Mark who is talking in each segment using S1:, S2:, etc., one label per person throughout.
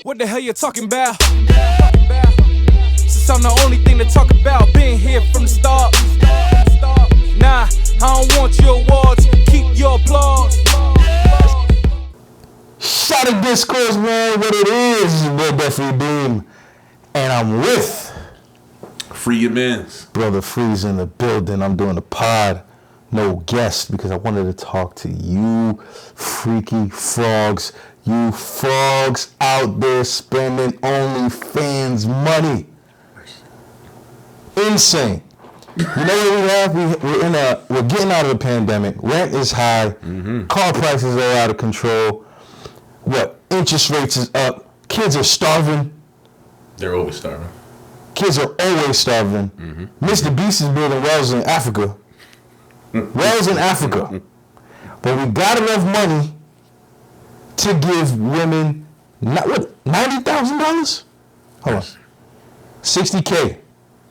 S1: What the hell you talking about? Since I'm the only thing to talk about, been here from the start. Nah, I don't want your awards, keep your applause.
S2: Shot of Discourse, man, what it is Debtfreedeem, and I'm with
S3: Free your mans.
S2: Brother Freeze in the building. I'm doing the pod, no guest, because I wanted to talk to you freaky frogs. You frogs out there spending OnlyFans money. Insane. You know what we have? We're getting out of the pandemic. Rent is high. Car prices are out of control. Interest rates is up. Kids are starving.
S3: They're always starving.
S2: Kids are always starving. Mr. Beast is building wells in Africa. Wells in Africa. But we got enough money to give women, $90,000? Hold on. 60K.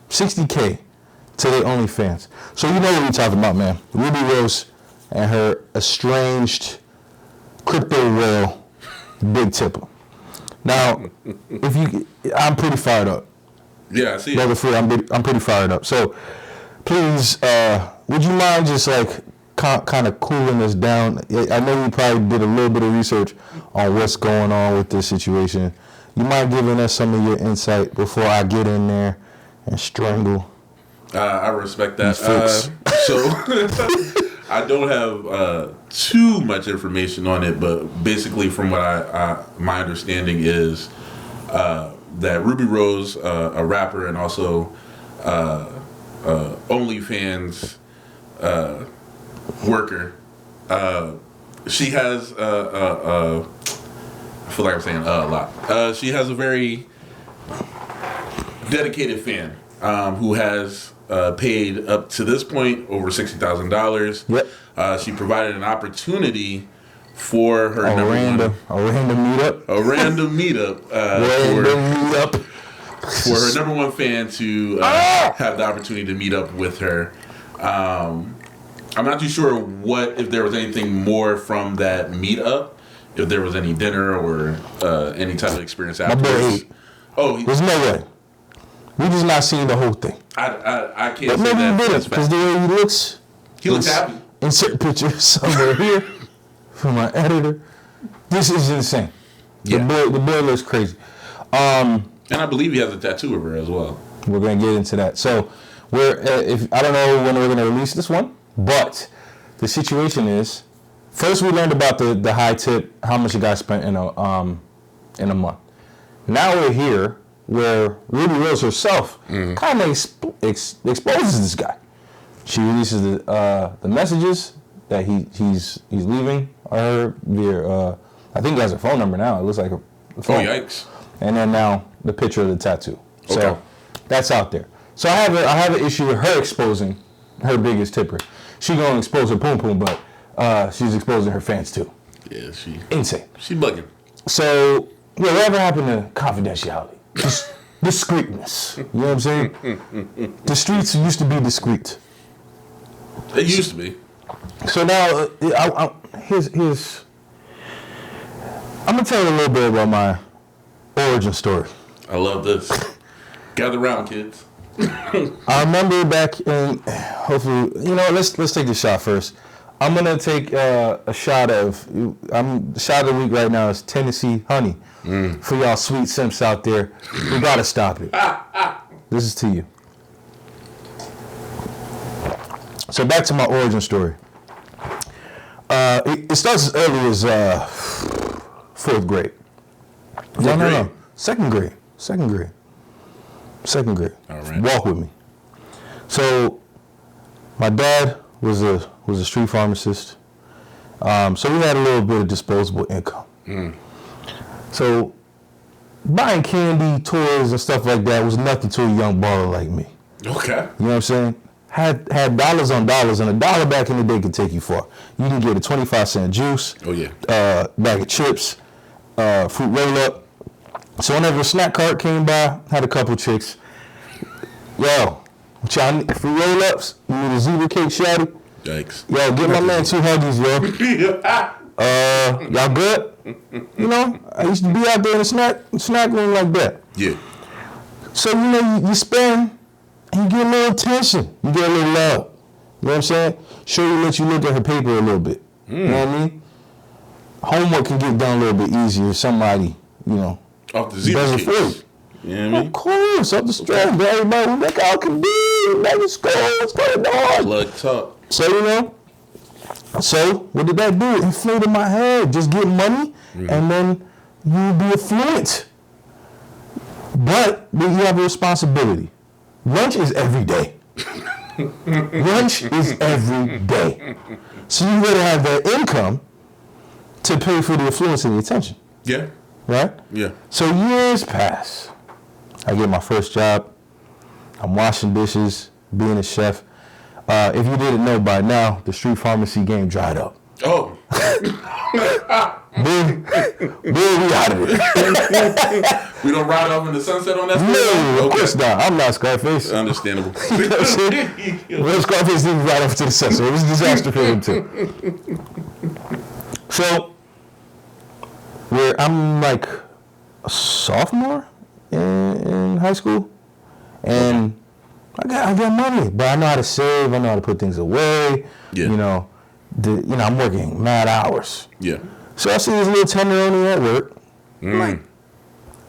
S2: 60K to their OnlyFans. So you know what we're talking about, man. Rubi Rose and her estranged Crypto Whale big tipper. Now, I'm pretty fired up.
S3: Yeah, I see.
S2: Brother Free, I'm pretty fired up. So, please, would you mind just kind of cooling us down? I know you probably did a little bit of research on what's going on with this situation. You mind giving us some of your insight before I get in there and strangle?
S3: I respect that. So, I don't have too much information on it, but basically, from what my understanding is that Rubi Rose, a rapper and also OnlyFans worker, she has I feel like I'm saying a lot. She has a very dedicated fan who has paid up to this point over $60,000.
S2: Yep.
S3: She provided an opportunity for her
S2: a random meetup.
S3: A random meetup. For her number one fan to have the opportunity to meet up with her. I'm not too sure if there was anything more from that meetup, if there was any dinner or any type of experience afterwards.
S2: There's no way. We just not seeing the whole thing.
S3: I can't
S2: but
S3: say
S2: maybe
S3: that.
S2: Maybe he did it, because the way he looks.
S3: He looks happy.
S2: Insert picture somewhere here for my editor. This is insane.
S3: Yeah.
S2: The boy looks crazy.
S3: And I believe he has a tattoo of her as well.
S2: We're going to get into that. So, I don't know when we're going to release this one, but the situation is, first we learned about the high tip, how much a guy spent in a month. Now we're here where Rubi Rose herself kind of exposes this guy. She releases the messages that he's leaving her via. I think he has a phone number now. It looks like a phone.
S3: Oh, yikes! And
S2: then now the picture of the tattoo.
S3: Okay.
S2: So that's out there. So I have an issue with her exposing her biggest tipper. She gonna expose her poom poom, but she's exposing her fans too.
S3: Yeah,
S2: insane.
S3: She bugging.
S2: So whatever happened to confidentiality? Discreetness. You know what I'm saying? The streets used to be discreet.
S3: It used to be.
S2: So now, here's. I'm gonna tell you a little bit about my origin story.
S3: I love this. Gather round, kids.
S2: I remember back in. Hopefully, let's take the shot first. I'm gonna take a shot of. The shot of the week right now is Tennessee honey. For y'all sweet simps out there, we gotta stop it. This is to you. So back to my origin story. It starts as early as 4th grade. No. Second grade.
S3: All right.
S2: Walk with me. So my dad was a street pharmacist. So we had a little bit of disposable income. So buying candy, toys, and stuff like that was nothing to a young baller like me.
S3: Okay.
S2: You know what I'm saying? Had dollars on dollars, and $1 back in the day could take you far. You can get a 25-cent juice.
S3: Oh yeah.
S2: Bag of chips, fruit roll up. So whenever a snack cart came by, had a couple chicks. Yo, fruit roll ups. You need a zebra cake, shawty?
S3: Yikes.
S2: Yo, get my man 2 Huggies, yo. Y'all good? You know, I used to be out there in the snack room like that.
S3: Yeah.
S2: So, you know, you spend and you get a little attention. You get a little love. You know what I'm saying? Sure, let you look at her paper a little bit. You know what I mean? Homework can get done a little bit easier if somebody, you know,
S3: Off the zero
S2: does it for you.
S3: You know what I mean?
S2: Of course, up the strength, everybody, look how it can be, back in school, what's going on?
S3: Plug talk.
S2: So, you know, what did that do? It inflated my head. Just get money, and then you'll be affluent. But you have a responsibility. Lunch is every day. Lunch is every day. So you gotta have that income to pay for the affluence and the attention.
S3: Yeah.
S2: Right?
S3: Yeah.
S2: So years pass. I get my first job. I'm washing dishes, being a chef. If you didn't know by now, the street pharmacy game dried up.
S3: Oh.
S2: Boom, we out of it.
S3: We don't ride off in the sunset on that?
S2: No, of course not. I'm not Scarface.
S3: Understandable.
S2: You know what I'm saying? Well, Scarface didn't ride off to the sunset. It was a disaster for him too. So, I'm like a sophomore in high school, and I got money, but I know how to save. I know how to put things away.
S3: Yeah.
S2: You know, I'm working mad hours.
S3: Yeah.
S2: So I see this little tenderoni at work. Like,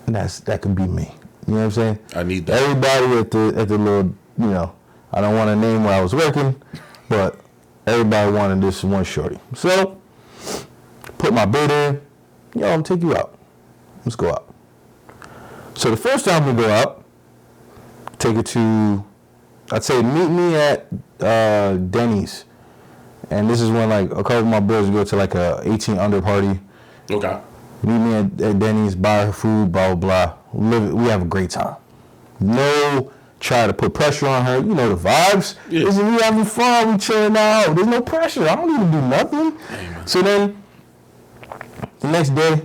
S2: that could be me. You know what I'm saying?
S3: I need that.
S2: Everybody at the little, you know, I don't want to name where I was working, but everybody wanted this one shorty. So, put my bid in. Yo, I'm take you out. Let's go out. So the first time we go out, take it to, I'd say meet me at Denny's. And this is when like a couple of my boys go to like a 18 under party.
S3: Okay.
S2: Meet me at Denny's, buy her food, blah, blah, blah. We have a great time. No try to put pressure on her. You know the vibes.
S3: Yeah.
S2: Listen, we having fun, we chilling out. There's no pressure. I don't need to do nothing.
S3: Amen.
S2: So then, the next day,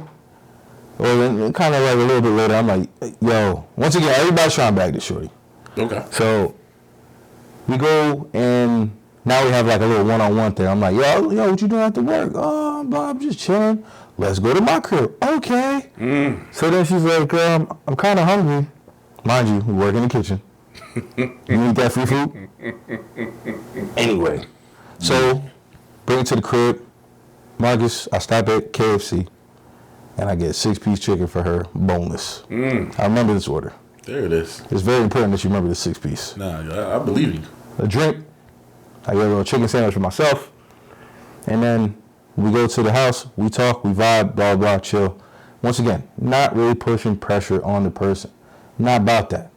S2: or then kind of like a little bit later, I'm like, yo, once again, everybody's trying to bag this shorty.
S3: Okay.
S2: So we go and now we have like a little one-on-one thing. I'm like, yo, what you doing after work? Oh, I'm just chilling. Let's go to my crib. Okay. So then she's like, I'm kind of hungry. Mind you, we work in the kitchen. You need that free food? Anyway, so bring it to the crib. Marcus, I stop at KFC, and I get 6-piece chicken for her, boneless. I remember this order.
S3: There it is.
S2: It's very important that you remember the 6-piece.
S3: Nah, I believe you.
S2: A drink. I get a little chicken sandwich for myself. And then we go to the house, we talk, we vibe, blah, blah, chill. Once again, not really pushing pressure on the person. Not about that.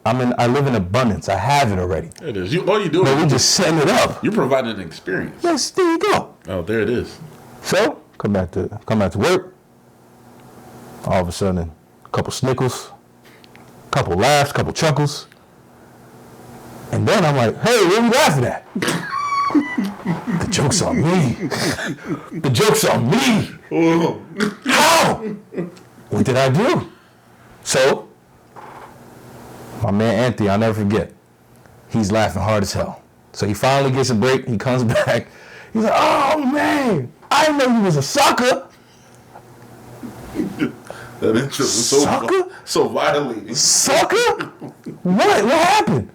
S2: I live in abundance. I have it already.
S3: There it is. All you do
S2: But
S3: is
S2: we just setting it up.
S3: you're providing an experience.
S2: Yes, there you go.
S3: Oh, there it is.
S2: So, come back to work. All of a sudden, a couple snickles, a couple laughs, a couple chuckles. And then I'm like, hey, what are you laughing at? The joke's on me. The joke's on me. How? What did I do? So, my man Anthony, I'll never forget. He's laughing hard as hell. So he finally gets a break. He comes back. He's like, oh, man, I didn't know you was a sucker.
S3: That intro was so violating.
S2: Sucker? What? What happened?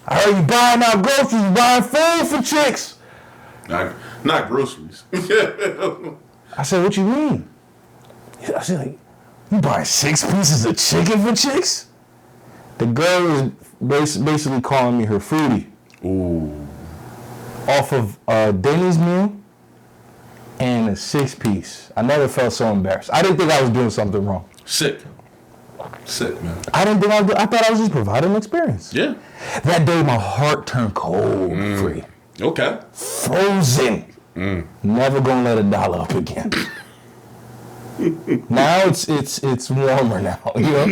S2: I heard you buying out groceries, you buying food for chicks.
S3: Not groceries.
S2: I said, what you mean? I said, like, you buying 6 pieces of chicken for chicks? The girl was basically calling me her foodie.
S3: Ooh.
S2: Off of Denny's meal and a 6-piece. I never felt so embarrassed. I didn't think I was doing something wrong.
S3: Sick, man.
S2: I didn't think I thought I was just providing an experience.
S3: Yeah.
S2: That day, my heart turned cold, free.
S3: Okay.
S2: Frozen. Never gonna let $1 up again. Now it's warmer now, you know?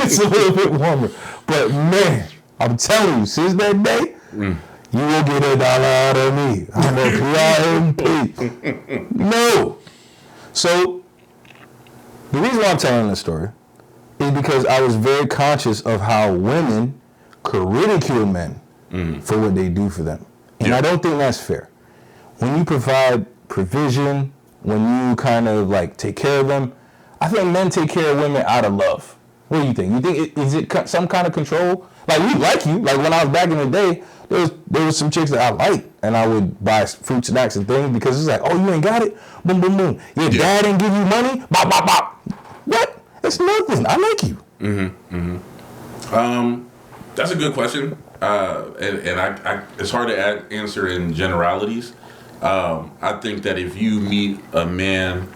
S2: It's a little bit warmer. But man, I'm telling you, since that day, you will get $1 out of me. I'm a PIMP. No. So, the reason why I'm telling this story is because I was very conscious of how women could ridicule men for what they do for them. And I don't think that's fair. when you provide provision, when you kind of like take care of them, I think men take care of women out of love. What do you think? You think is it some kind of control? Like we like you. Like when I was back in the day, there was some chicks that I liked, and I would buy fruit snacks and things because it's like, oh, you ain't got it, boom, boom, boom. Your dad didn't give you money, bop, bop, bop. What? It's nothing. I like you.
S3: That's a good question, and I it's hard to answer in generalities. I think that if you meet a man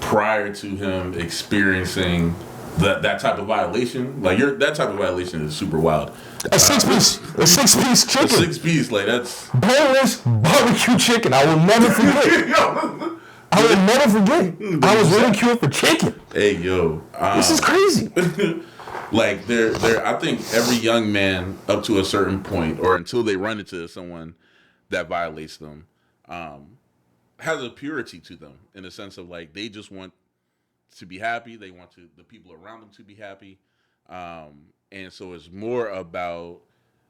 S3: prior to him experiencing that type of violation, like that type of violation is super wild.
S2: A six piece chicken.
S3: A 6-piece, like that's
S2: boneless barbecue chicken. I will never forget. I will never forget. I was ridiculed for chicken.
S3: Hey yo,
S2: this is crazy.
S3: Like I think every young man up to a certain point, or until they run into someone that violates them, has a purity to them in the sense of like they just want to be happy. They want the people around them to be happy, and so it's more about,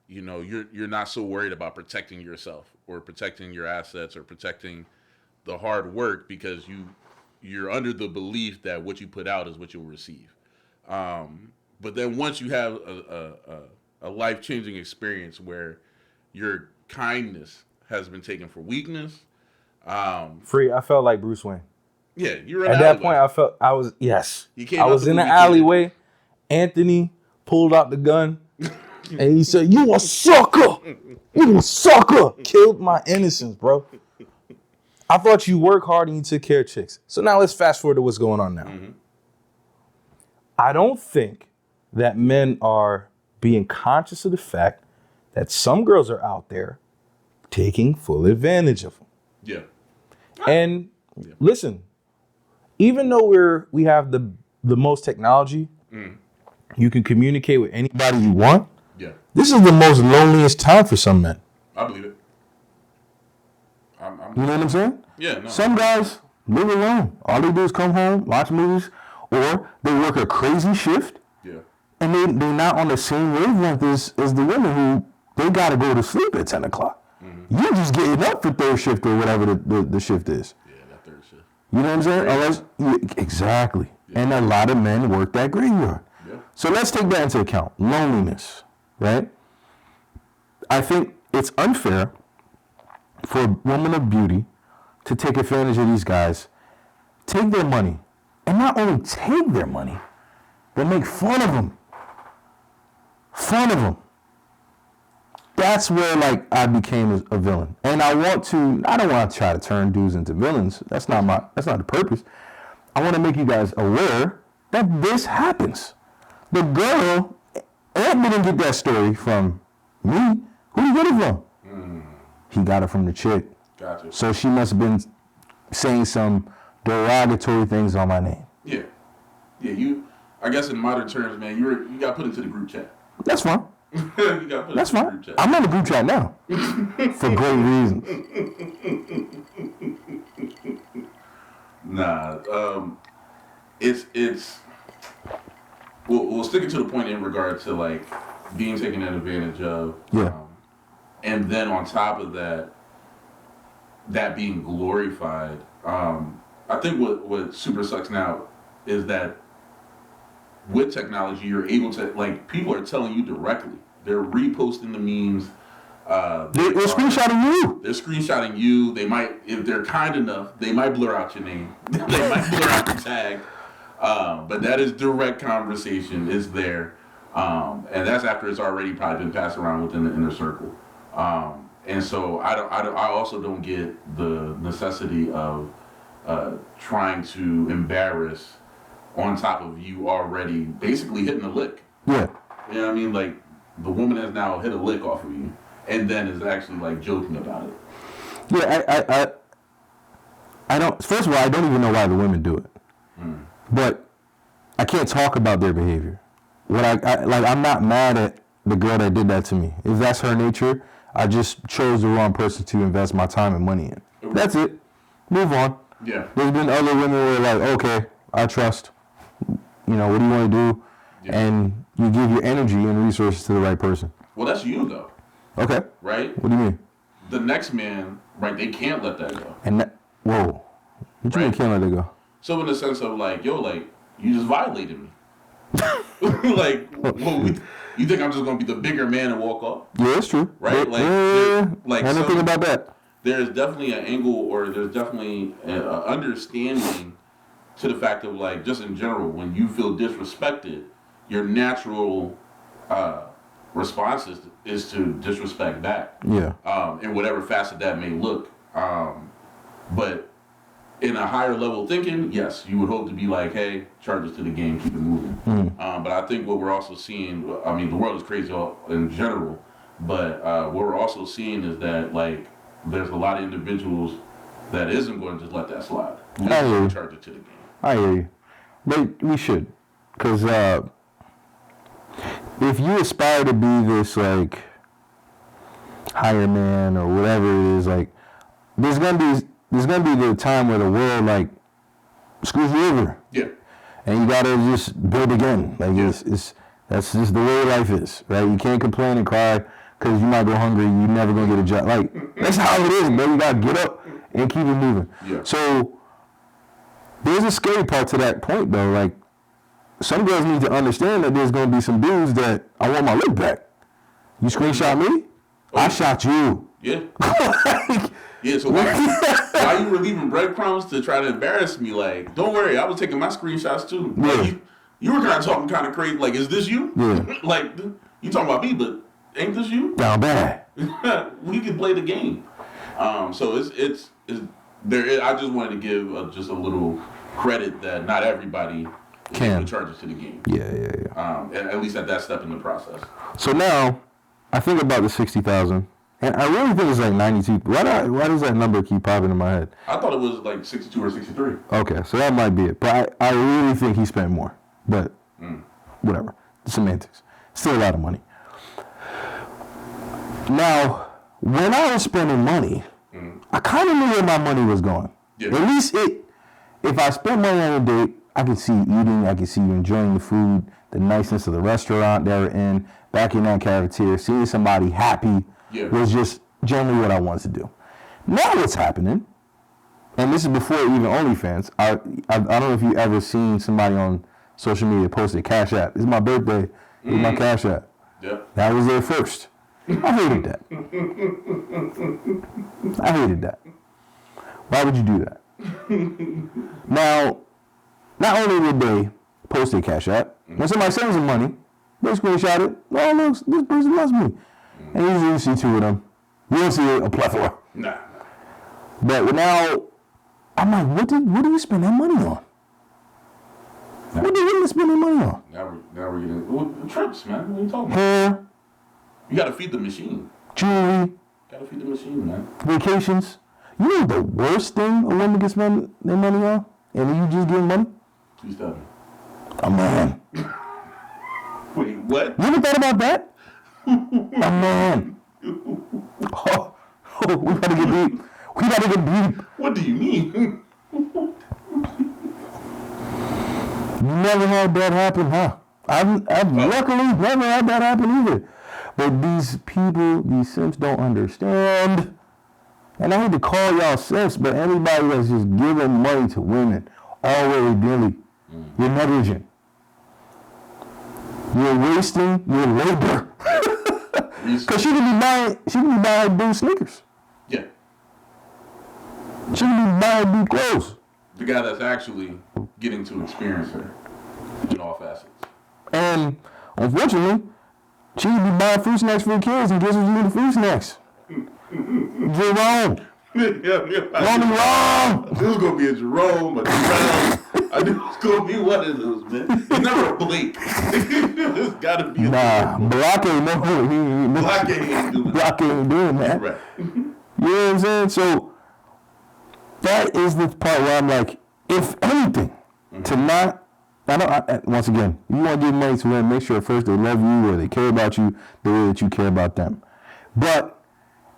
S3: you know, you're not so worried about protecting yourself or protecting your assets or protecting the hard work because you're under the belief that what you put out is what you'll receive. But then once you have a life-changing experience where your kindness has been taken for weakness,
S4: Free, I felt like Bruce Wayne.
S3: yeah, you're
S4: At that point, I was in the alleyway. Anthony pulled out the gun and he said, "You a sucker! You a sucker!" Killed my innocence, bro. I thought you work hard and you took care of chicks. So now let's fast forward to what's going on now.
S3: Mm-hmm.
S4: I don't think that men are being conscious of the fact that some girls are out there taking full advantage of them.
S3: Yeah.
S4: And listen, even though we have the most technology, you can communicate with anybody you want.
S3: Yeah.
S2: This is the most loneliest time for some men.
S3: I believe it.
S2: You know what I'm saying?
S3: Yeah. No.
S2: Some guys live alone. All they do is come home, watch movies, or they work a crazy shift.
S3: Yeah.
S2: And they're not on the same wavelength as the women who they got to go to sleep at 10 o'clock. Mm-hmm. You're just getting up for third shift or whatever the shift is.
S3: Yeah, that third shift.
S2: You know what I'm saying? Exactly. Yeah. And a lot of men work that graveyard.
S3: Yeah.
S2: So let's take that into account. Loneliness, right? I think it's unfair for women of beauty to take advantage of these guys, take their money, and not only take their money, but make fun of them. Fun of them. That's where, like, I became a villain. And I don't want to try to turn dudes into villains. That's not the purpose. I want to make you guys aware that this happens. The girl, Ed didn't get that story from me. Who did he get it from? He got it from the chick.
S3: Gotcha.
S2: So she must have been saying some derogatory things on my name.
S3: Yeah. Yeah, I guess in modern terms, man, you got put into the group chat.
S2: That's fine.
S3: You got put
S2: That's
S3: into the
S2: fine.
S3: group chat.
S2: I'm on the group chat now. For great reasons.
S3: Nah. It's we'll stick it to the point in regard to like being taken advantage of.
S2: Yeah.
S3: And then on top of that being glorified. I think what super sucks now is that with technology, you're able to, like, people are telling you directly. They're reposting the memes.
S2: They're screenshotting you.
S3: They're screenshotting you. They might, if they're kind enough, they might blur out your name. They might blur out the tag. But that is direct conversation. It's there. And that's after it's already probably been passed around within the inner circle. And so I also don't get the necessity of trying to embarrass on top of you already basically hitting a lick.
S2: Yeah.
S3: You know what I mean? Like, the woman has now hit a lick off of you and then is actually like joking about it.
S2: Yeah, I don't, first of all, I don't even know why the women do it. But I can't talk about their behavior. I'm not mad at the girl that did that to me. If that's her nature, I just chose the wrong person to invest my time and money in. That's it. Move on.
S3: Yeah.
S2: There's been other women who are like, okay, I trust. You know, what do you want to do? Yeah. And you give your energy and resources to the right person.
S3: Well, that's you, though.
S2: Okay.
S3: Right?
S2: What do you mean?
S3: The next man Right, they can't let that go.
S2: And whoa, what you mean can't let it go?
S3: So in the sense of like, yo, like you just violated me. Like, well, you think I'm just gonna be the bigger man and walk off?
S2: Yeah, it's true.
S3: Right? Like,
S2: I don't think about that.
S3: There's definitely an angle, or there's definitely an understanding to the fact of like, just in general, when you feel disrespected, your natural response is to disrespect back.
S2: Yeah.
S3: In whatever facet that may look. But in a higher level thinking, yes, you would hope to be like, hey, charges to the game, keep it moving. But I think what we're also seeing, I mean, the world is crazy in general, but what we're also seeing is that, like, there's a lot of individuals that isn't going to just let that slide.
S2: I hear you.
S3: Charge it to the game.
S2: I hear you. But we should. Because if you aspire to be this, like, higher man or whatever it is, like, there's gonna be the time where the world, like, screws you over.
S3: Yeah.
S2: And you gotta just build again. Like, it's that's just the way life is, right? You can't complain and cry because you might go hungry. You're never gonna get a job. Like, that's how it is, man. You gotta get up and keep it moving.
S3: Yeah.
S2: So there's a scary part to that point, though. Like, some girls need to understand that there's gonna be some dudes that I want my lick back. You screenshot me, I shot you.
S3: Yeah. Yeah, so while you were leaving breadcrumbs to try to embarrass me, like, don't worry, I was taking my screenshots too.
S2: Yeah.
S3: Like, you were kind of talking kind of crazy, like, is this you?
S2: Yeah.
S3: Like, you talking about me, but ain't this you?
S2: Down bad.
S3: We can play the game. So it's there. I just wanted to give just a little credit that not everybody can charges to the game.
S2: Yeah.
S3: At least at that step in the process.
S2: So now, I think about the 60,000. And I really think it's like 92. Why does that number keep popping in my head?
S3: I thought it was like 62 or 63.
S2: Okay, so that might be it. But I really think he spent more. But whatever. Semantics. Still a lot of money. Now, when I was spending money, I kind of knew where my money was going. Yeah. At least if I spent money on a date, I could see you eating, I could see you enjoying the food, the niceness of the restaurant they were in, back in that cafeteria, seeing somebody happy. Yeah. Was just generally what I wanted to do. Now what's happening, and this is before even OnlyFans, I don't know if you ever seen somebody on social media post a Cash App. It's my birthday, it's my Cash App. Yeah. That was there first. I hated that. Why would you do that? Now, not only would they post a Cash App, when somebody sends them money, they screenshot it. Oh, look, this person loves me. And usually you see two of them. You don't see a plethora.
S3: Nah.
S2: But now, I'm like, what do you spend that money on? What do you spend that money on?
S3: Now we're getting trips, man. What are you talking about?
S2: Hair.
S3: You gotta feed the machine.
S2: Jewelry.
S3: Gotta feed the machine, man.
S2: Vacations. You know the worst thing a woman can spend their money on? And you just give money?
S3: 270.
S2: A man.
S3: Wait, what?
S2: You ever thought about that? A man. Oh, we gotta get deep.
S3: What do you mean?
S2: You never had that happen, huh? I've luckily never had that happen either. But these people, these simps don't understand. And I hate to call y'all simps, but anybody that's just giving money to women, all willy-nilly, you're negligent. You're wasting your labor. Because she can be buying dude sneakers.
S3: Yeah.
S2: She can be buying dude clothes.
S3: The guy that's actually getting to experience her in all facets.
S2: And unfortunately, she can be buying fruit snacks for the kids, and guess who's eating the fruit snacks? You're wrong. Wrong.
S3: This is gonna be a Jerome, a Jerome. I knew it was gonna be one of those, man. It's never a Blake. It's gotta be a
S2: Block ain't doing that.
S3: Right.
S2: You know what I'm saying? So that is the part where I'm like, if anything, to not, once again, you want to give money to them, make sure first they love you or they care about you the way that you care about them. But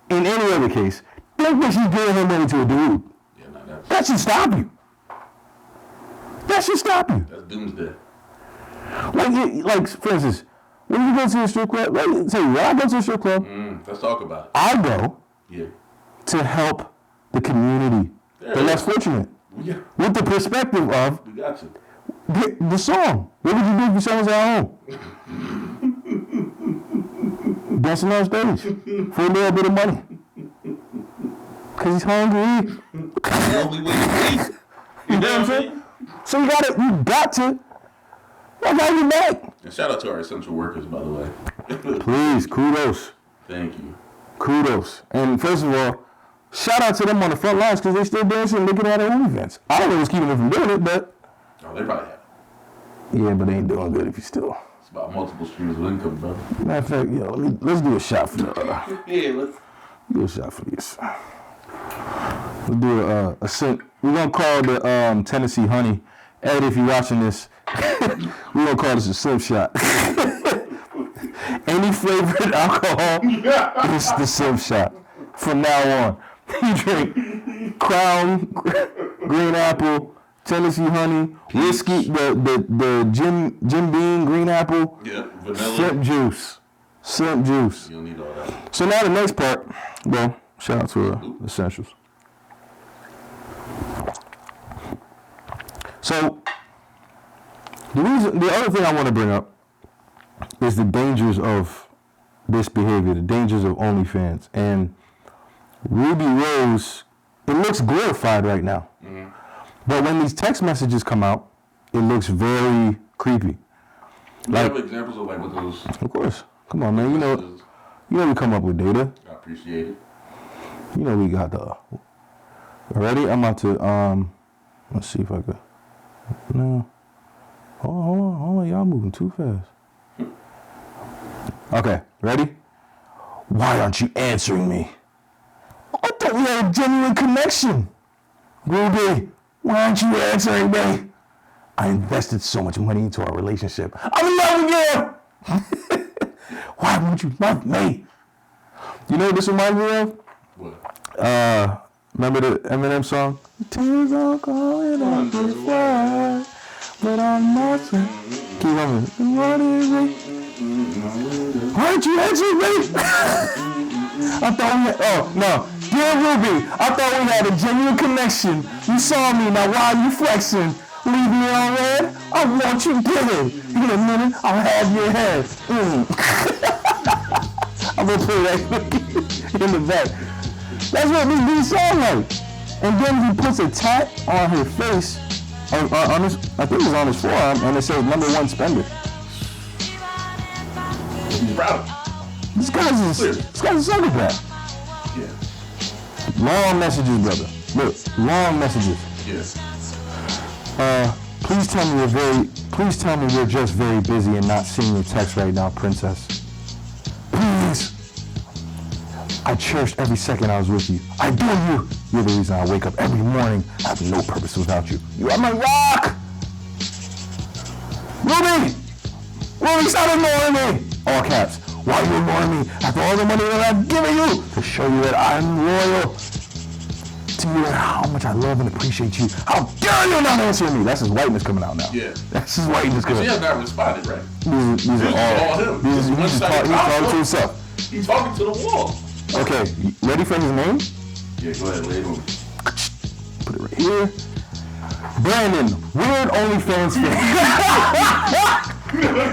S2: in any other case, think that she's giving her money to a dude. Yeah, that should stop you. That should stop you.
S3: That's doomsday.
S2: Like, for instance, when you go to a strip club, when I go to a strip club,
S3: let's talk about it.
S2: I go to help the community, the less fortunate.
S3: Yeah.
S2: With the perspective of
S3: We got you.
S2: the song. What would you do if your son was at home? Dancing on stage for a little bit of money. Because he's hungry.
S3: The only way to eat.
S2: You know what I'm saying? So you got to I got you back.
S3: And shout out to our essential workers, by the way.
S2: Please, kudos.
S3: Thank you.
S2: Kudos. And first of all, shout out to them on the front lines because they still dancing and looking at their OnlyFans. I don't know what's keeping them from doing it, but...
S3: Oh, they probably have.
S2: Yeah, but they ain't doing good if you still...
S3: It's about multiple streams of income, bro.
S2: Matter of fact, let's do a shot for the...
S3: Yeah, let's...
S2: Do a shot for this. We'll do a simp. We're going to call the Tennessee Honey. Ed, if you're watching this, we're going to call this a simp shot. Any flavored alcohol is the simp shot. From now on. You drink Crown, Green Apple, Tennessee Honey, whiskey, the Jim Beam Green Apple,
S3: vanilla.
S2: Simp juice.
S3: You don't need all that.
S2: So now the next part, well, shout out to Essentials. So the other thing I want to bring up is the dangers of this behavior, the dangers of OnlyFans. And Rubi Rose, it looks glorified right now. Mm-hmm. But when these text messages come out, it looks very creepy.
S3: You have examples of what those...
S2: Of course. Come on, man. You know we come up with data.
S3: I appreciate it.
S2: You know we got the... Ready? I'm about to... Let's see if I could... No. Hold on. Y'all moving too fast. Okay. Ready? Why aren't you answering me? I thought we had a genuine connection. Ruby, why aren't you answering me? I invested so much money into our relationship. I'm in love with you. Why won't you love me? You know what this reminds me of?
S3: What?
S2: Remember the Eminem song? Tears are calling on the fire, but I'm not. Keep on. What is it? Why aren't you answering me? I thought we had, Dear Ruby, I thought we had a genuine connection. You saw me, now why are you flexing? Leave me on red? I want you dead. In a minute, I'll have your head. I'm gonna put that in the back. That's what this dude sound like. And then he puts a tat on her face, on his, I think it was on his forearm, and it says #1 spender.
S3: He's proud of him.
S2: This guy's a psychopath.
S3: Yeah.
S2: Long messages, brother. Look, long messages.
S3: Yes.
S2: Please tell me we're just very busy and not seeing your text right now, princess. Please. I cherished every second I was with you. I adore you. You're the reason I wake up every morning. I have no purpose without you. You are my rock. Ruby, stop ignoring me. All caps. Why are you ignoring me after all the money that I've given you? To show you that I'm loyal to you and how much I love and appreciate you. How dare you not answer me? That's his whiteness coming out now.
S3: Yeah.
S2: That's his whiteness coming out.
S3: She has not responded, right?
S2: These are all him. He's talking to himself.
S3: He's talking to the wall.
S2: Okay, ready for his name?
S3: Yeah, go ahead, lay it on.
S2: Put it right here. Brandon, weird OnlyFans fan.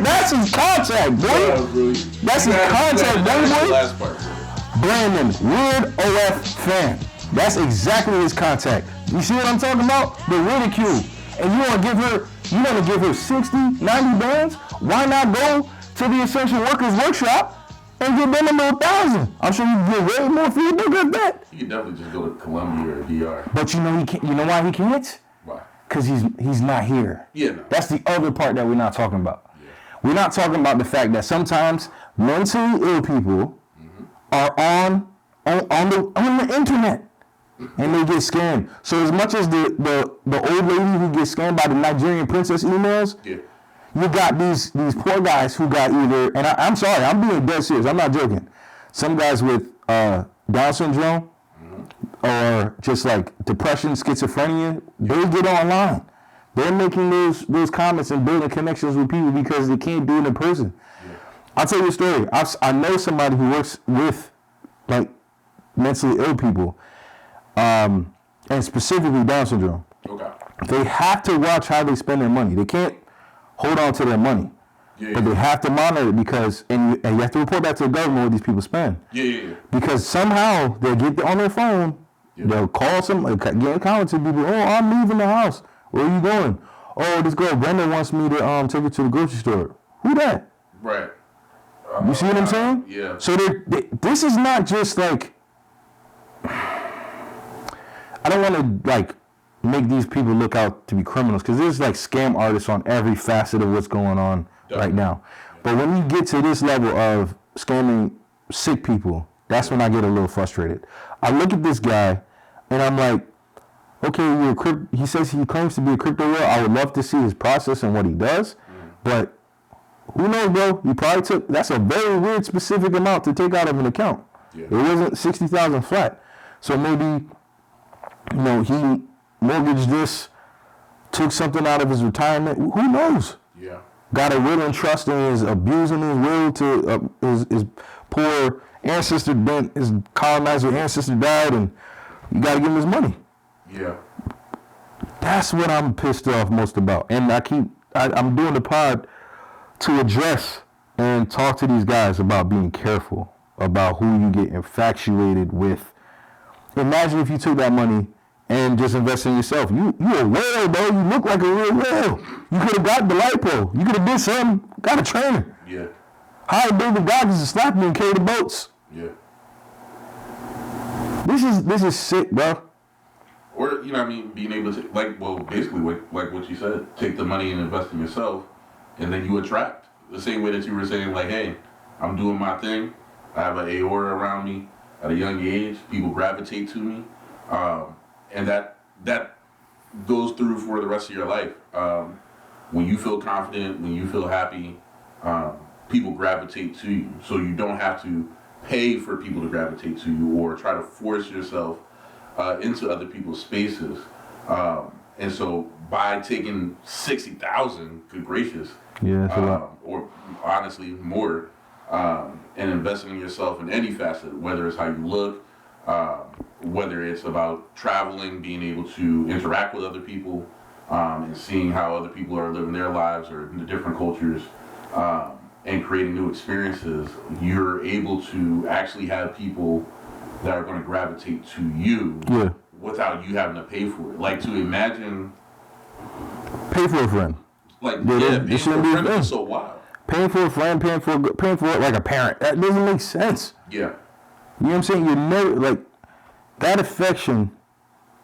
S2: That's his contact, boy. That's his contact, boy.
S3: Last part.
S2: Brandon, weird OF fan. That's exactly his contact. You see what I'm talking about? The ridicule. And you want to give her 60, 90 bands? Why not go to the Essential Workers Workshop and give them a 1,000? I'm sure you can get way more for your nigga at that.
S3: You can definitely just go to Colombia or DR.
S2: But you know he can't. You know why he can't?
S3: Why?
S2: Because he's not here.
S3: Yeah, no.
S2: That's the other part that we're not talking about. Yeah. We're not talking about the fact that sometimes mentally ill people are on the internet and they get scammed. So as much as the old lady who gets scammed by the Nigerian princess emails, you got these poor guys who got either, and I'm sorry, I'm being dead serious, I'm not joking. Some guys with Down syndrome or just like depression, schizophrenia, they get online. They're making those comments and building connections with people because they can't do it in person. Yeah. I'll tell you a story. I know somebody who works with like mentally ill people. and specifically Down syndrome.
S3: Okay.
S2: They have to watch how they spend their money. They can't hold on to their money. But they have to monitor it because, and you have to report back to the government what these people spend. Because somehow they'll get on their phone, they'll call get in contact with people. Oh, I'm leaving the house. Where are you going? Oh, this girl Brenda wants me to take her to the grocery store. Who that?
S3: Right.
S2: You see what I'm saying?
S3: Yeah.
S2: So this is not just like, I don't want to like make these people look out to be criminals because there's like scam artists on every facet of what's going on right now. But when you get to this level of scamming sick people, that's when I get a little frustrated. I look at this guy and I'm like, okay, he says he claims to be a crypto whale. I would love to see his process and what he does, but who knows, bro? You probably that's a very weird specific amount to take out of an account. It wasn't 60,000 flat. So maybe, he mortgaged this, took something out of his retirement. Who knows?
S3: Yeah.
S2: Got a will and trust and is abusing his will to his poor ancestor, his colonizer ancestor died, and you got to give him his money.
S3: Yeah.
S2: That's what I'm pissed off most about. And I'm doing the pod to address and talk to these guys about being careful about who you get infatuated with. Imagine if you took that money and just invest in yourself. You a whale, bro. You look like a real whale. You could have got the lipo. You could have did something. Got a trainer.
S3: Yeah.
S2: Hired David Goggins to slap me and carry the boats.
S3: Yeah.
S2: This is sick, bro.
S3: Or, being able to, basically, like what you said, take the money and invest in yourself, and then you attract. The same way that you were saying, like, hey, I'm doing my thing. I have an aura around me at a young age. People gravitate to me. And that goes through for the rest of your life. When you feel confident, when you feel happy, people gravitate to you. So you don't have to pay for people to gravitate to you or try to force yourself into other people's spaces. And so by taking 60,000, good gracious,
S2: that's a lot.
S3: Or honestly more, and investing in yourself in any facet, whether it's how you look, whether it's about traveling, being able to interact with other people, and seeing how other people are living their lives or in the different cultures, and creating new experiences, you're able to actually have people that are going to gravitate to you without you having to pay for it. Like, to imagine...
S2: Pay for a friend.
S3: Like, paying for a friend is so wild.
S2: Paying for a friend, paying for it like a parent. That doesn't make sense.
S3: Yeah.
S2: You know what I'm saying? You're never, like, that affection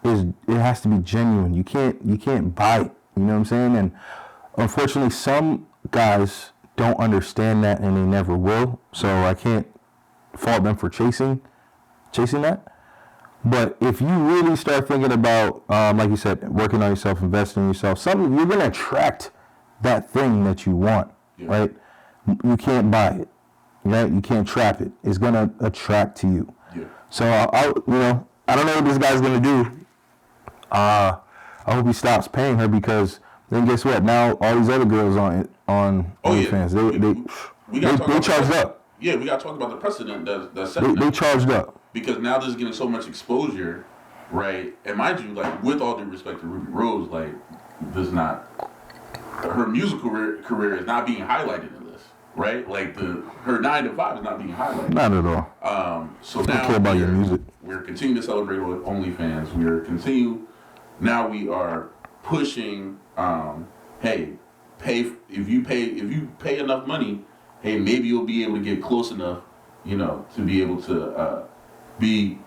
S2: it has to be genuine. You can't buy it. You know what I'm saying? And unfortunately, some guys don't understand that and they never will. So I can't fault them for chasing that. But if you really start thinking about, like you said, working on yourself, investing in yourself, something, you're going to attract that thing that you want, right? You can't buy it, right? You can't trap it. It's going to attract to you.
S3: Yeah.
S2: So, I don't know what this guy's going to do. I hope he stops paying her because then guess what? Now all these other girls on OnlyFans, they charged up.
S3: Yeah, we got to talk about the precedent that's set.
S2: They charged up.
S3: Because now this is getting so much exposure, right? And mind you, like, with all due respect to Rubi Rose, like, her musical career is not being highlighted in this, right? Like, her 9 to 5 is not being highlighted.
S2: Not at all.
S3: So now
S2: I care about your music.
S3: We're continuing to celebrate with OnlyFans. Now we are pushing, hey, if you pay enough money, hey, maybe you'll be able to get close enough, to be able to be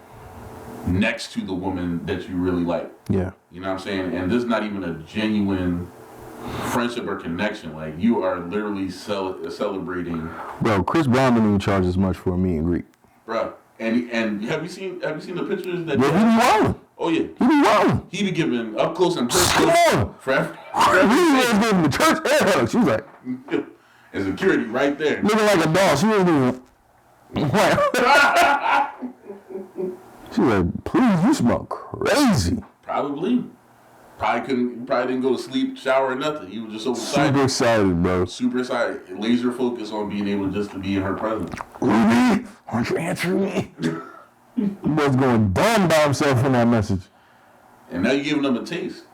S3: next to the woman that you really like.
S2: Yeah.
S3: You know what I'm saying? And this is not even a genuine friendship or connection. Like, you are literally celebrating.
S2: Bro, Chris Brown didn't even charge as much for a meet and greet.
S3: Bro, and have you seen the pictures that?
S2: Yeah, he be wilding.
S3: Oh yeah,
S2: he be wilding.
S3: He be giving up close and personal.
S2: He was giving the church air hugs. She was like,
S3: and security right there,
S2: looking like a doll. She wasn't even. She was like, please, you smell crazy.
S3: Probably didn't go to sleep, shower, or nothing. He was just so excited.
S2: Super excited, bro.
S3: Super excited. Laser focus on being able just to be in her presence.
S2: Ruby, aren't you answering me? He was going dumb by himself in that message.
S3: And now you're giving him a taste.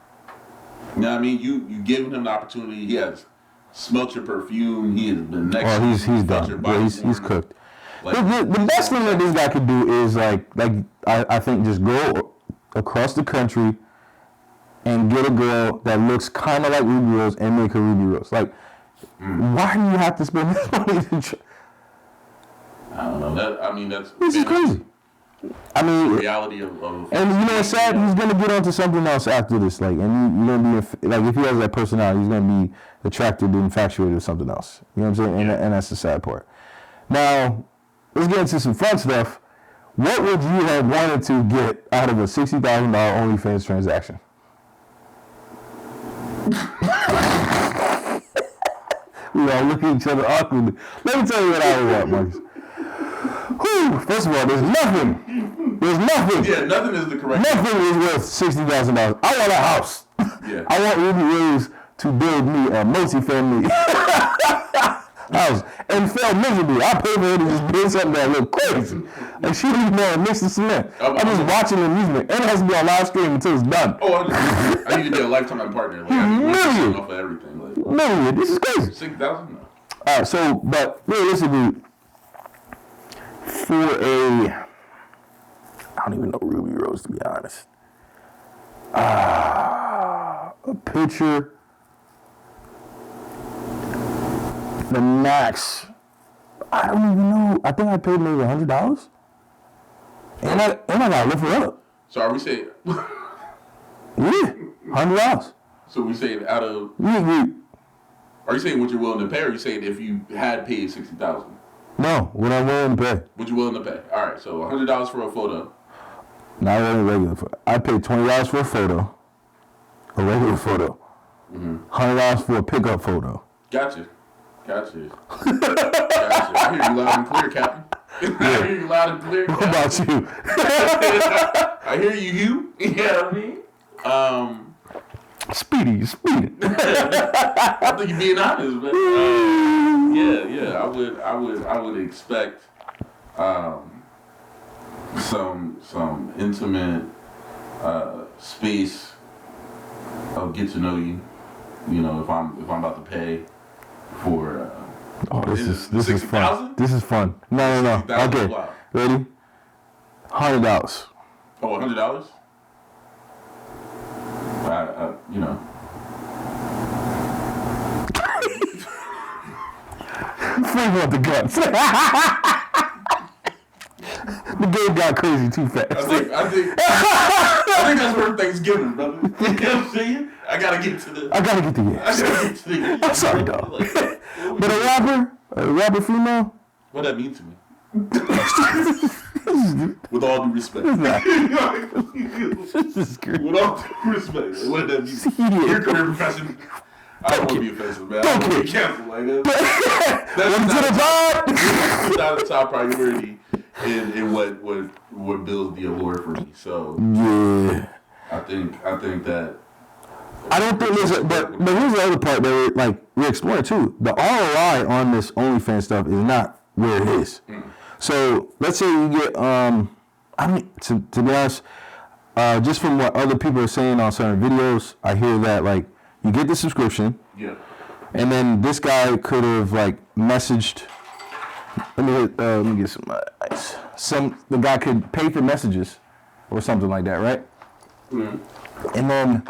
S3: You know what I mean? You giving him the opportunity. He has smelt your perfume. He has been next.
S2: Oh, he's done. Yeah, he's cooked. Like, the best thing that this guy could do is I think just go across the country and get a girl that looks kind of like Rubi Rose and make her Rubi Rose. Like, why do you have to spend this money to
S3: I don't know.
S2: This is crazy. I mean,
S3: the reality of
S2: and you know what's sad? He's gonna get onto something else after this. Like, and you're gonna be like, if he has that personality, he's gonna be attracted and infatuated with something else. You know what I'm saying? And that's the sad part. Now, let's get into some fun stuff. What would you have wanted to get out of a $60,000 OnlyFans transaction? We all look at each other awkwardly. Let me tell you what I would want, Marcus. Whew, first of all, there's nothing. There's nothing.
S3: Yeah, nothing is the correct.
S2: Nothing is worth $60,000. I want a house.
S3: Yeah.
S2: I want Rubi Rose to build me a multi-family house and fail miserably. I pay for her to just build something that look crazy. Like she needs more mix of cement. I'm just watching the amusement, and it has to be on live stream until it's done.
S3: Oh, I need to be a lifetime partner. Like, I need to off of everything. Like,
S2: million. This is crazy.
S3: 6,000. No.
S2: All right, so but realistically, for I don't even know Rubi Rose, to be honest. A picture. The max. I don't even know. I think I paid maybe $100. And I gotta lift her up.
S3: So are we saying?
S2: Yeah, $100.
S3: So we saying out of? Are you saying what you're willing to pay, or are you saying if you had paid $60,000?
S2: No, what I'm willing to pay.
S3: What you willing to pay? All right, so $100 for a photo.
S2: Not really regular photo. I paid $20 for a photo, a regular photo. $100 for a pickup photo.
S3: Gotcha. Gotcha. I hear you loud and clear, Captain. I hear you loud and clear, Captain.
S2: What about you?
S3: I hear you, Hugh. You know what I mean?
S2: Speedy.
S3: I think you're being honest, man. Yeah. I would expect some intimate space of get to know you. You know, if I'm about to pay for.
S2: This is fun. This is fun. No. Okay, ready? $100.
S3: Oh, $100. You know.
S2: Flavor up the guts. The game got crazy too fast.
S3: I think that's worth Thanksgiving, brother. You know what I'm saying? I gotta get to the.
S2: I'm sorry, dog. But a rapper female.
S3: What that mean to me? With all due respect.
S2: This is great.
S3: With all due respect. What did that mean? Your career profession. I don't want to be offensive, man. I don't want to be canceled like that. That's not a top priority in what builds the allure for me. So
S2: yeah,
S3: I think that.
S2: I don't think there's but here's the other part that we're exploring too. The ROI on this OnlyFans stuff is not where it is. So let's say you get to be honest, just from what other people are saying on certain videos, I hear that like you get the subscription, and then this guy could have like messaged. Let me get some ice. The guy could pay for messages or something like that, right? And then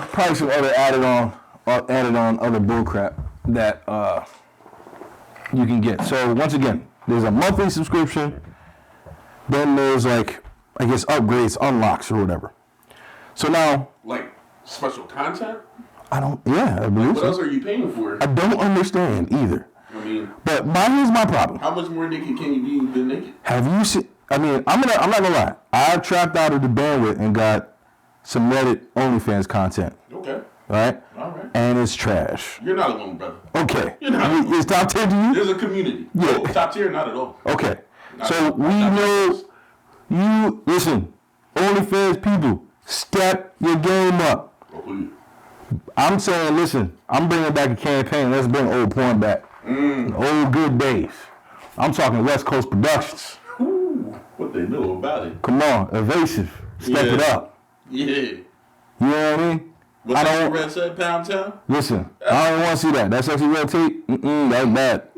S2: probably some other added on other bullcrap that you can get. So once again, there's a monthly subscription. Then there's like I guess upgrades, unlocks, or whatever. So now
S3: like special content.
S2: I believe
S3: what else are you paying for?
S2: I don't understand either.
S3: I mean,
S2: but here's my problem.
S3: How much more naked can you be than naked?
S2: Have you seen? I mean, I'm not gonna lie. I trapped out of the bandwidth and got some Reddit OnlyFans content.
S3: Okay.
S2: Right?
S3: All right.
S2: And it's trash.
S3: You're not alone, brother.
S2: Okay.
S3: You're not alone.
S2: Is top tier to you?
S3: There's a community.
S2: Yeah.
S3: No, top tier, not at all.
S2: Okay. So we know you listen, OnlyFans people, step your game up. I'm saying, listen, I'm bringing back a campaign. Let's bring old porn back. Old good days. I'm talking West Coast Productions.
S3: Ooh. What they know about it.
S2: Come on, evasive. Step it up.
S3: Yeah.
S2: You know what I mean?
S3: What's that red said, Pound Town?
S2: Listen, I don't want to see that. That sexy red tape? That's bad.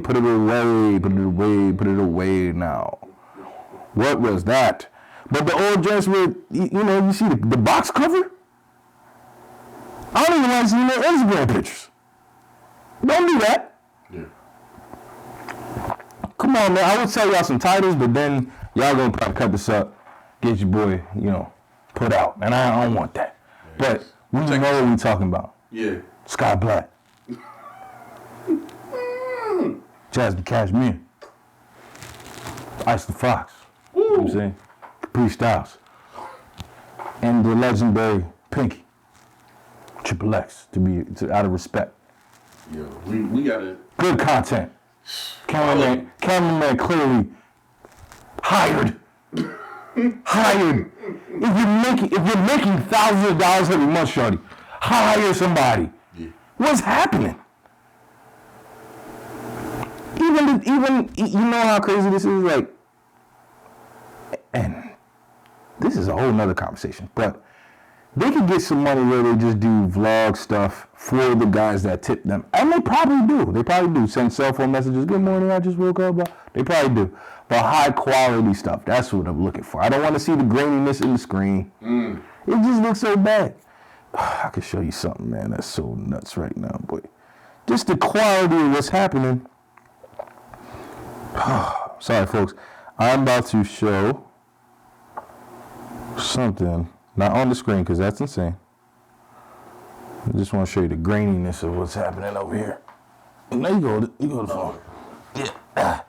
S2: Put it away. Put it away. Put it away now. What was that? But the old dress with, you see the box cover? I don't even want to see their Instagram pictures. Don't do that.
S3: Yeah.
S2: Come on, man. I would tell y'all some titles, but then y'all gonna probably cut this up, get your boy, put out. And I don't want that. Yeah, but we know what we're talking about.
S3: Yeah.
S2: Sky Black. Jasmine Cashmere. Ice the Fox. You know what I'm saying? Capri Styles. And the legendary Pinky. Triple X, out of respect.
S3: Yo, we gotta...
S2: Good content. Cameraman clearly hired. Hired. If you're making thousands of dollars every month, shorty, hire somebody. Yeah. What's happening? Even you know how crazy this is, like, and this is a whole nother conversation, but they could get some money where they just do vlog stuff for the guys that tip them. And they probably do. They probably do. Send cell phone messages. Good morning, I just woke up. They probably do. But high quality stuff, that's what I'm looking for. I don't want to see the graininess in the screen. It just looks so bad. I could show you something, man. That's so nuts right now, boy. Just the quality of what's happening. Sorry, folks. I'm about to show something. Not on the screen, because that's insane. I just want to show you the graininess of what's happening over here. And there you go. You go to the phone. Yeah.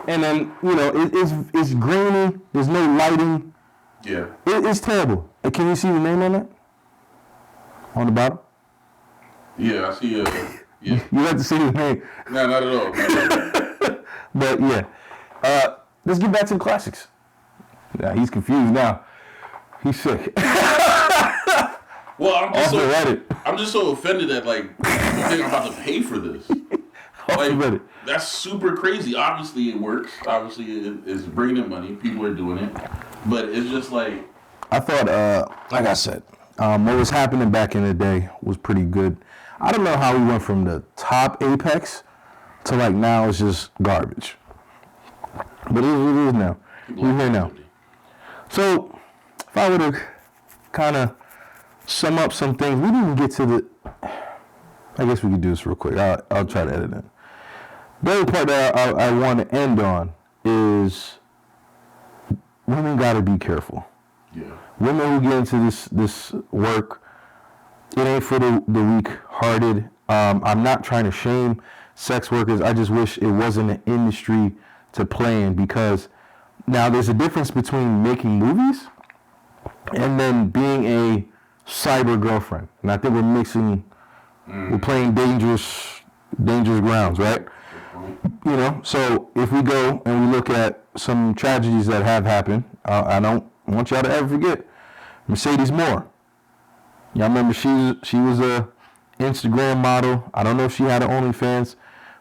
S2: And then, it's grainy. There's no lighting.
S3: Yeah.
S2: It's terrible. Can you see the name on it? On the bottom?
S3: Yeah, I see yeah.
S2: You have to see the name.
S3: No, not at all.
S2: But, yeah. Let's get back to the classics. Yeah, he's confused now. He's sick.
S3: Well, I'm just so offended that you think I'm about to pay for this. That's super crazy. Obviously, it works. Obviously, it's bringing in money. People are doing it, but it's just like
S2: I thought. Like I said, what was happening back in the day was pretty good. I don't know how we went from the top apex to now it's just garbage. But it is now. We're here now. So. If I were to kind of sum up some things, we didn't get to the... I guess we could do this real quick. I'll try to edit it. The other part that I want to end on is women got to be careful.
S3: Yeah.
S2: Women who get into this work, it ain't for the weak-hearted. I'm not trying to shame sex workers. I just wish it wasn't an industry to play in, because now there's a difference between making movies and then being a cyber girlfriend. And I think we're playing dangerous grounds, right? So if we go and we look at some tragedies that have happened, I don't want y'all to ever forget Mercedes Moore. Y'all remember she was a Instagram model. I don't know if she had an OnlyFans,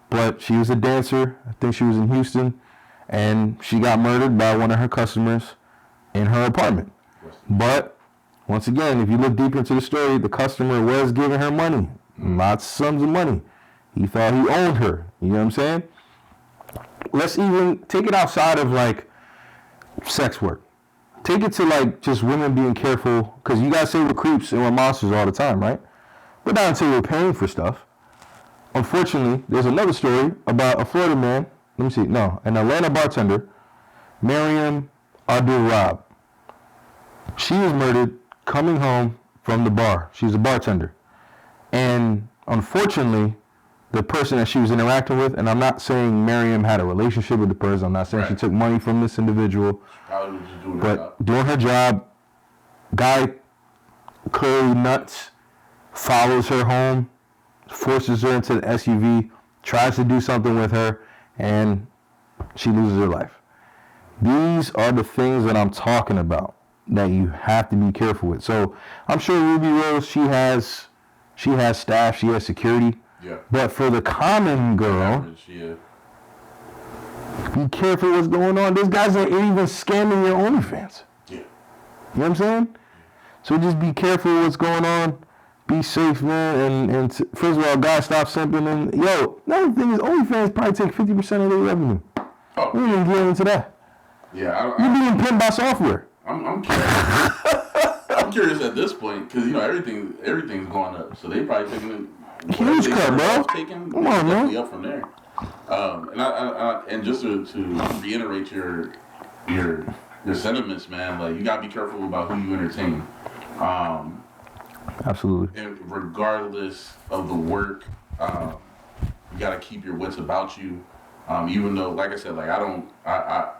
S2: but she was a dancer. I think she was in Houston, and she got murdered by one of her customers in her apartment. But once again, if you look deeper into the story, the customer was giving her money, lots of sums of money. He thought he owned her. You know what I'm saying? Let's even take it outside of sex work. Take it to just women being careful, because you guys say we're creeps and we're monsters all the time, right? But not until we're paying for stuff. Unfortunately, there's another story about a Florida man. Let me see. No, an Atlanta bartender, Miriam Abdul-Rab. She was murdered coming home from the bar. She's a bartender. And unfortunately, the person that she was interacting with, and I'm not saying Miriam had a relationship with the person. I'm not saying she took money from this individual. But doing her job, guy clearly nuts, follows her home, forces her into the SUV, tries to do something with her, and she loses her life. These are the things that I'm talking about that you have to be careful with. So I'm sure Rubi Rose, she has staff, she has security. Yeah. But for the common girl, Be careful what's going on. These guys ain't even scamming your OnlyFans.
S3: Yeah.
S2: You know what I'm saying? So just be careful what's going on. Be safe, man. And first of all, guys, stop simping. And yo, another thing is OnlyFans probably take 50% of their revenue.
S3: Oh.
S2: We didn't get into that.
S3: Yeah,
S2: You're being pimped by software.
S3: I'm curious. I'm curious at this point because everything's going up, so they probably taking it.
S2: Huge cut, bro. Come on, man.
S3: Up from there. And just to reiterate your sentiments, man, like you gotta be careful about who you entertain.
S2: Absolutely.
S3: And regardless of the work, you gotta keep your wits about you. Even though, like I said, like I don't have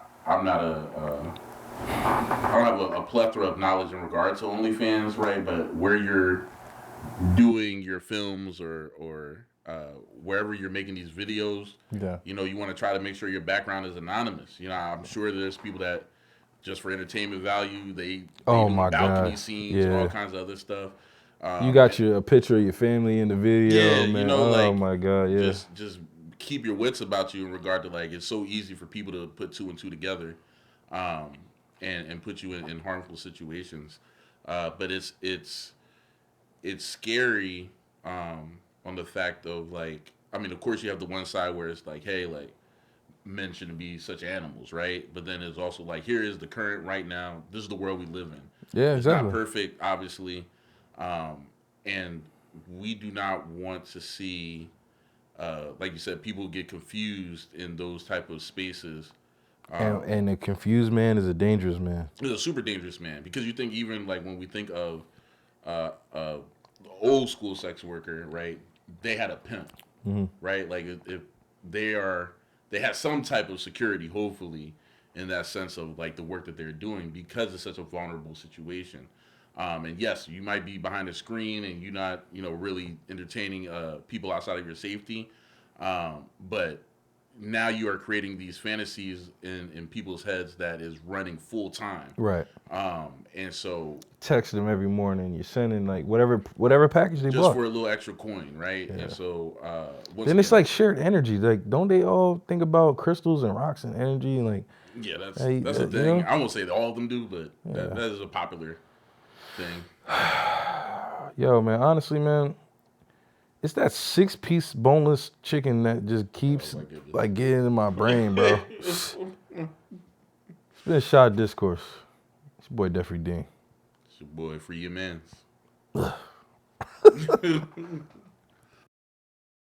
S3: a plethora of knowledge in regard to OnlyFans, right? But where you're doing your films or wherever you're making these videos, you know, you want to try to make sure your background is anonymous. You know, I'm sure there's people that just for entertainment value, they do balcony scenes and all kinds of other stuff.
S4: You got a picture of your family in the video, man.
S3: You know,
S4: oh my God, yeah.
S3: Just keep your wits about you in regard to like it's so easy for people to put two and two together, and put you in harmful situations. But it's scary on the fact of like, I mean, of course you have the one side where it's like, hey, like men shouldn't be such animals, right? But then it's also like, here is the current right now. This is the world we live in.
S4: Yeah, exactly.
S3: It's not perfect, obviously, and we do not want to see, like you said, people get confused in those type of spaces.
S4: And a confused man is a dangerous man.
S3: It's a super dangerous man because you think even like when we think of the old school sex worker, right? They had a pimp, right? Like if they have some type of security, hopefully, in that sense of like the work that they're doing because it's such a vulnerable situation. And yes, you might be behind a screen and you're not, really entertaining people outside of your safety, but now you are creating these fantasies in people's heads that is running full time.
S4: Right.
S3: And so
S4: text them every morning. You're sending like whatever package they
S3: just
S4: bought.
S3: for a little extra coin, right? Yeah. And so
S4: then it's like shared energy. Like, don't they all think about crystals and rocks and energy and like?
S3: Yeah, that's the thing. I won't say that all of them do, but that is a popular thing.
S4: Yo, man, honestly, man. It's that 6-piece boneless chicken that just keeps like getting in my brain, bro. It's been Shot of Discourse. It's your boy Debtfreedeem.
S3: It's your boy Free Your Mans.